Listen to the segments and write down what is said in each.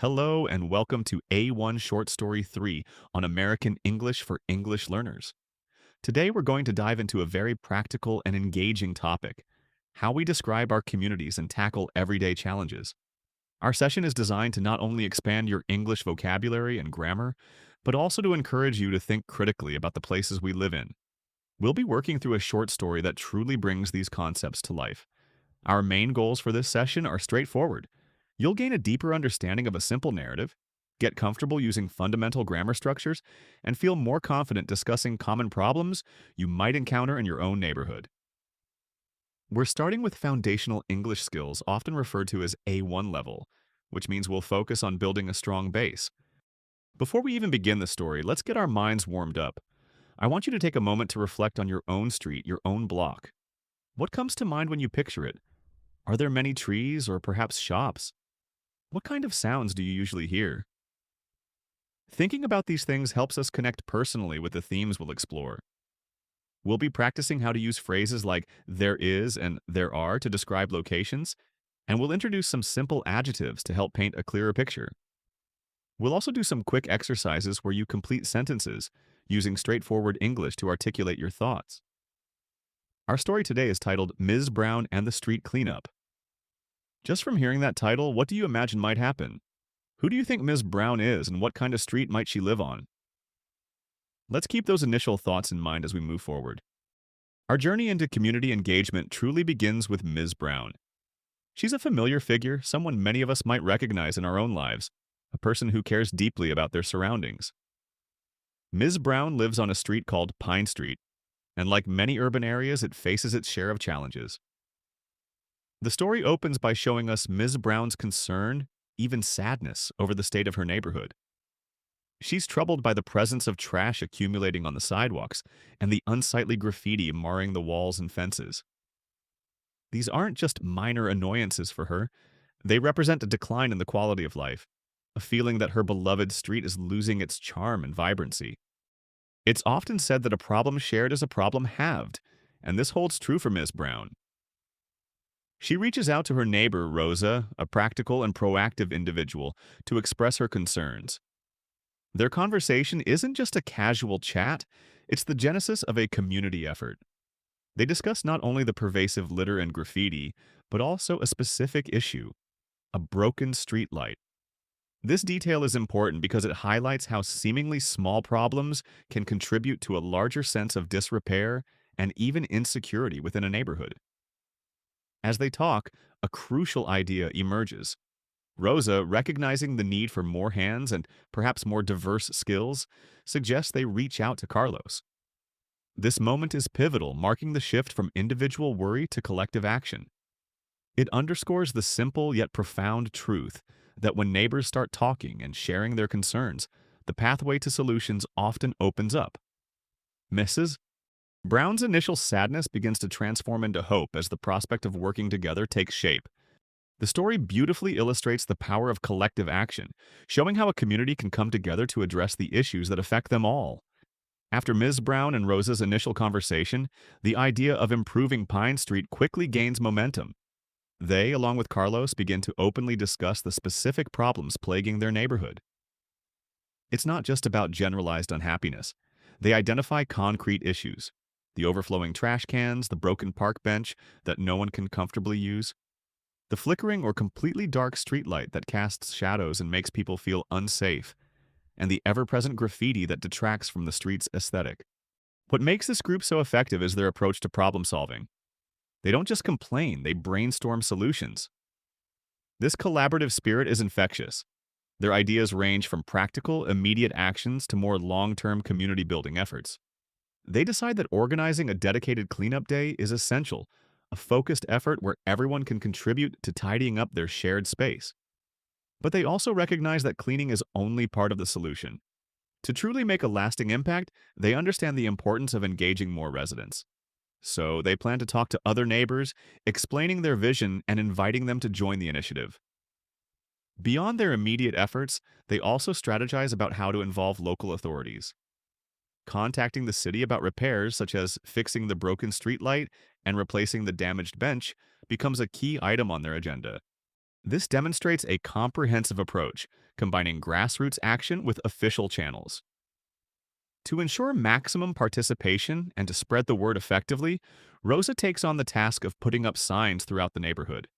Hello and welcome to A1 Short Story 3 on American English for English learners. Today we're going to dive into a very practical and engaging topic: how we describe our communities and tackle everyday challenges. Our session is designed to not only expand your English vocabulary and grammar, but also to encourage you to think critically about the places we live in. We'll be working through a short story that truly brings these concepts to life. Our main goals for this session are straightforward. You'll gain a deeper understanding of a simple narrative, get comfortable using fundamental grammar structures, and feel more confident discussing common problems you might encounter in your own neighborhood. We're starting with foundational English skills, often referred to as A1 level, which means we'll focus on building a strong base. Before we even begin the story, let's get our minds warmed up. I want you to take a moment to reflect on your own street, your own block. What comes to mind when you picture it? Are there many trees or perhaps shops? What kind of sounds do you usually hear? Thinking about these things helps us connect personally with the themes we'll explore. We'll be practicing how to use phrases like there is and there are to describe locations, and we'll introduce some simple adjectives to help paint a clearer picture. We'll also do some quick exercises where you complete sentences using straightforward English to articulate your thoughts. Our story today is titled Ms. Brown and the Street Cleanup. Just from hearing that title, what do you imagine might happen? Who do you think Ms. Brown is, and what kind of street might she live on? Let's keep those initial thoughts in mind as we move forward. Our journey into community engagement truly begins with Ms. Brown. She's a familiar figure, someone many of us might recognize in our own lives, a person who cares deeply about their surroundings. Ms. Brown lives on a street called Pine Street, and like many urban areas, it faces its share of challenges. The story opens by showing us Ms. Brown's concern, even sadness, over the state of her neighborhood. She's troubled by the presence of trash accumulating on the sidewalks and the unsightly graffiti marring the walls and fences. These aren't just minor annoyances for her, they represent a decline in the quality of life, a feeling that her beloved street is losing its charm and vibrancy. It's often said that a problem shared is a problem halved, and this holds true for Ms. Brown. She reaches out to her neighbor, Rosa, a practical and proactive individual, to express her concerns. Their conversation isn't just a casual chat, it's the genesis of a community effort. They discuss not only the pervasive litter and graffiti, but also a specific issue: a broken streetlight. This detail is important because it highlights how seemingly small problems can contribute to a larger sense of disrepair and even insecurity within a neighborhood. As they talk, a crucial idea emerges. Rosa, recognizing the need for more hands and perhaps more diverse skills, suggests they reach out to Carlos. This moment is pivotal, marking the shift from individual worry to collective action. It underscores the simple yet profound truth that when neighbors start talking and sharing their concerns, the pathway to solutions often opens up. Mrs. Brown's initial sadness begins to transform into hope as the prospect of working together takes shape. The story beautifully illustrates the power of collective action, showing how a community can come together to address the issues that affect them all. After Ms. Brown and Rosa's initial conversation, the idea of improving Pine Street quickly gains momentum. They, along with Carlos, begin to openly discuss the specific problems plaguing their neighborhood. It's not just about generalized unhappiness. They identify concrete issues: the overflowing trash cans, the broken park bench that no one can comfortably use, the flickering or completely dark streetlight that casts shadows and makes people feel unsafe, and the ever-present graffiti that detracts from the street's aesthetic. What makes this group so effective is their approach to problem solving. They don't just complain, they brainstorm solutions. This collaborative spirit is infectious. Their ideas range from practical, immediate actions to more long-term community-building efforts. They decide that organizing a dedicated cleanup day is essential, a focused effort where everyone can contribute to tidying up their shared space. But they also recognize that cleaning is only part of the solution. To truly make a lasting impact, they understand the importance of engaging more residents. So they plan to talk to other neighbors, explaining their vision and inviting them to join the initiative. Beyond their immediate efforts, they also strategize about how to involve local authorities. Contacting the city about repairs, such as fixing the broken streetlight and replacing the damaged bench, becomes a key item on their agenda. This demonstrates a comprehensive approach, combining grassroots action with official channels. To ensure maximum participation and to spread the word effectively, Rosa takes on the task of putting up signs throughout the neighborhood.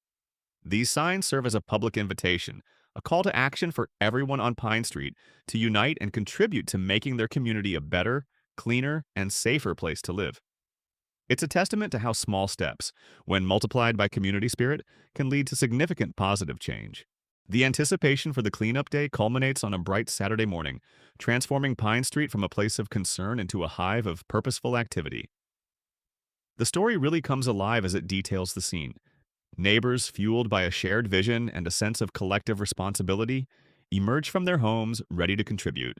These signs serve as a public invitation, a call to action for everyone on Pine Street to unite and contribute to making their community a better, cleaner, and safer place to live. It's a testament to how small steps, when multiplied by community spirit, can lead to significant positive change. The anticipation for the cleanup day culminates on a bright Saturday morning, transforming Pine Street from a place of concern into a hive of purposeful activity. The story really comes alive as it details the scene. Neighbors, fueled by a shared vision and a sense of collective responsibility, emerge from their homes ready to contribute.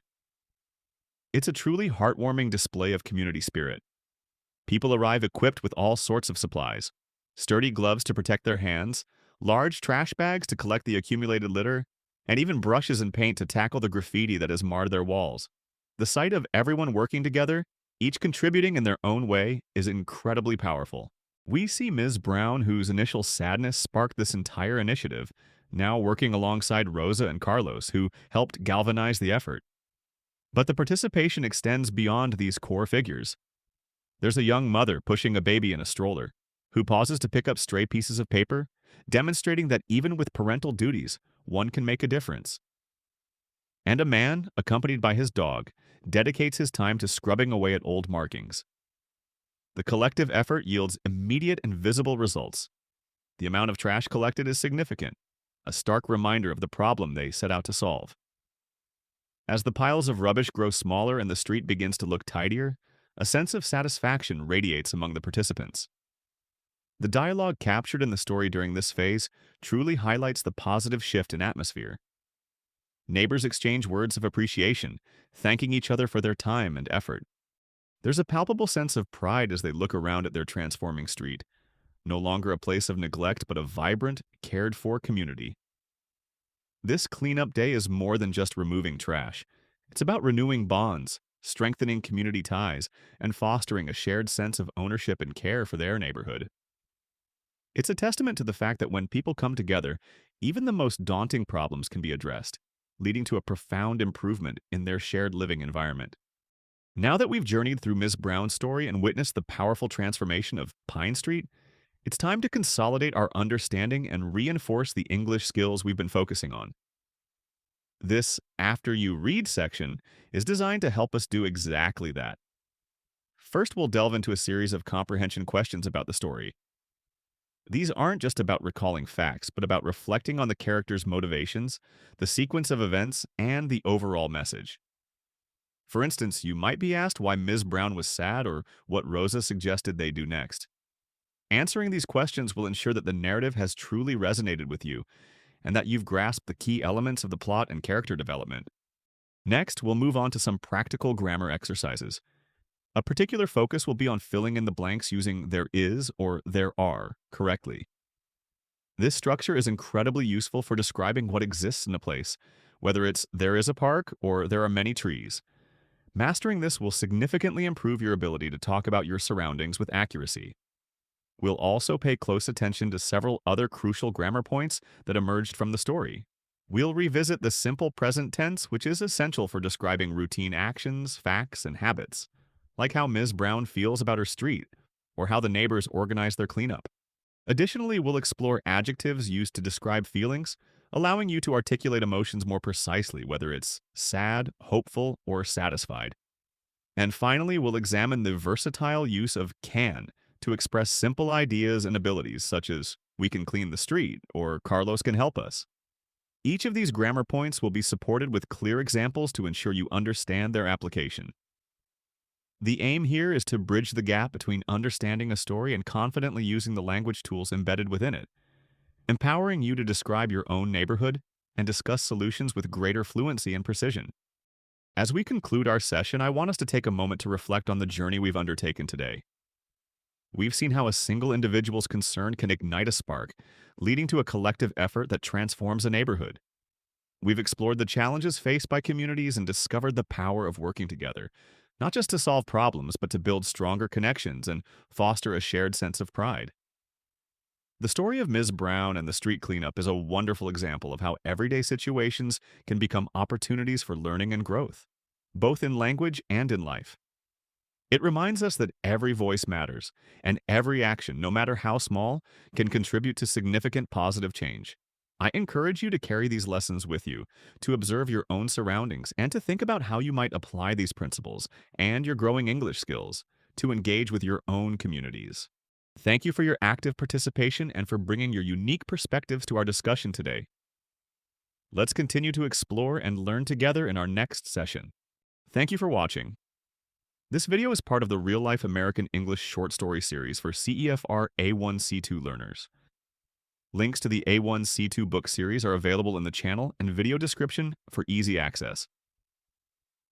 It's a truly heartwarming display of community spirit. People arrive equipped with all sorts of supplies: sturdy gloves to protect their hands, large trash bags to collect the accumulated litter, and even brushes and paint to tackle the graffiti that has marred their walls. The sight of everyone working together, each contributing in their own way, is incredibly powerful. We see Ms. Brown, whose initial sadness sparked this entire initiative, now working alongside Rosa and Carlos, who helped galvanize the effort. But the participation extends beyond these core figures. There's a young mother pushing a baby in a stroller, who pauses to pick up stray pieces of paper, demonstrating that even with parental duties, one can make a difference. And a man, accompanied by his dog, dedicates his time to scrubbing away at old markings. The collective effort yields immediate and visible results. The amount of trash collected is significant, a stark reminder of the problem they set out to solve. As the piles of rubbish grow smaller and the street begins to look tidier, a sense of satisfaction radiates among the participants. The dialogue captured in the story during this phase truly highlights the positive shift in atmosphere. Neighbors exchange words of appreciation, thanking each other for their time and effort. There's a palpable sense of pride as they look around at their transforming street, no longer a place of neglect but a vibrant, cared-for community. This cleanup day is more than just removing trash. It's about renewing bonds, strengthening community ties, and fostering a shared sense of ownership and care for their neighborhood. It's a testament to the fact that when people come together, even the most daunting problems can be addressed, leading to a profound improvement in their shared living environment. Now that we've journeyed through Ms. Brown's story and witnessed the powerful transformation of Pine Street, it's time to consolidate our understanding and reinforce the English skills we've been focusing on. This After You Read section is designed to help us do exactly that. First, we'll delve into a series of comprehension questions about the story. These aren't just about recalling facts, but about reflecting on the characters' motivations, the sequence of events, and the overall message. For instance, you might be asked why Ms. Brown was sad or what Rosa suggested they do next. Answering these questions will ensure that the narrative has truly resonated with you and that you've grasped the key elements of the plot and character development. Next, we'll move on to some practical grammar exercises. A particular focus will be on filling in the blanks using there is or there are correctly. This structure is incredibly useful for describing what exists in a place, whether it's there is a park or there are many trees. Mastering this will significantly improve your ability to talk about your surroundings with accuracy. We'll also pay close attention to several other crucial grammar points that emerged from the story. We'll revisit the simple present tense, which is essential for describing routine actions, facts, and habits, like how Ms. Brown feels about her street, or how the neighbors organize their cleanup. Additionally, we'll explore adjectives used to describe feelings, allowing you to articulate emotions more precisely, whether it's sad, hopeful, or satisfied. And finally, we'll examine the versatile use of can to express simple ideas and abilities such as we can clean the street or Carlos can help us. Each of these grammar points will be supported with clear examples to ensure you understand their application. The aim here is to bridge the gap between understanding a story and confidently using the language tools embedded within it, empowering you to describe your own neighborhood and discuss solutions with greater fluency and precision. As we conclude our session, I want us to take a moment to reflect on the journey we've undertaken today. We've seen how a single individual's concern can ignite a spark, leading to a collective effort that transforms a neighborhood. We've explored the challenges faced by communities and discovered the power of working together, not just to solve problems, but to build stronger connections and foster a shared sense of pride. The story of Ms. Brown and the street cleanup is a wonderful example of how everyday situations can become opportunities for learning and growth, both in language and in life. It reminds us that every voice matters, and every action, no matter how small, can contribute to significant positive change. I encourage you to carry these lessons with you, to observe your own surroundings, and to think about how you might apply these principles and your growing English skills to engage with your own communities. Thank you for your active participation and for bringing your unique perspectives to our discussion today. Let's continue to explore and learn together in our next session. Thank you for watching. This video is part of the Real Life American English short story series for CEFR A1-C2 learners. Links to the A1-C2 book series are available in the channel and video description for easy access.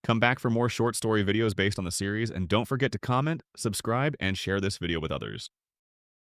Come back for more short story videos based on the series, and don't forget to comment, subscribe, and share this video with others.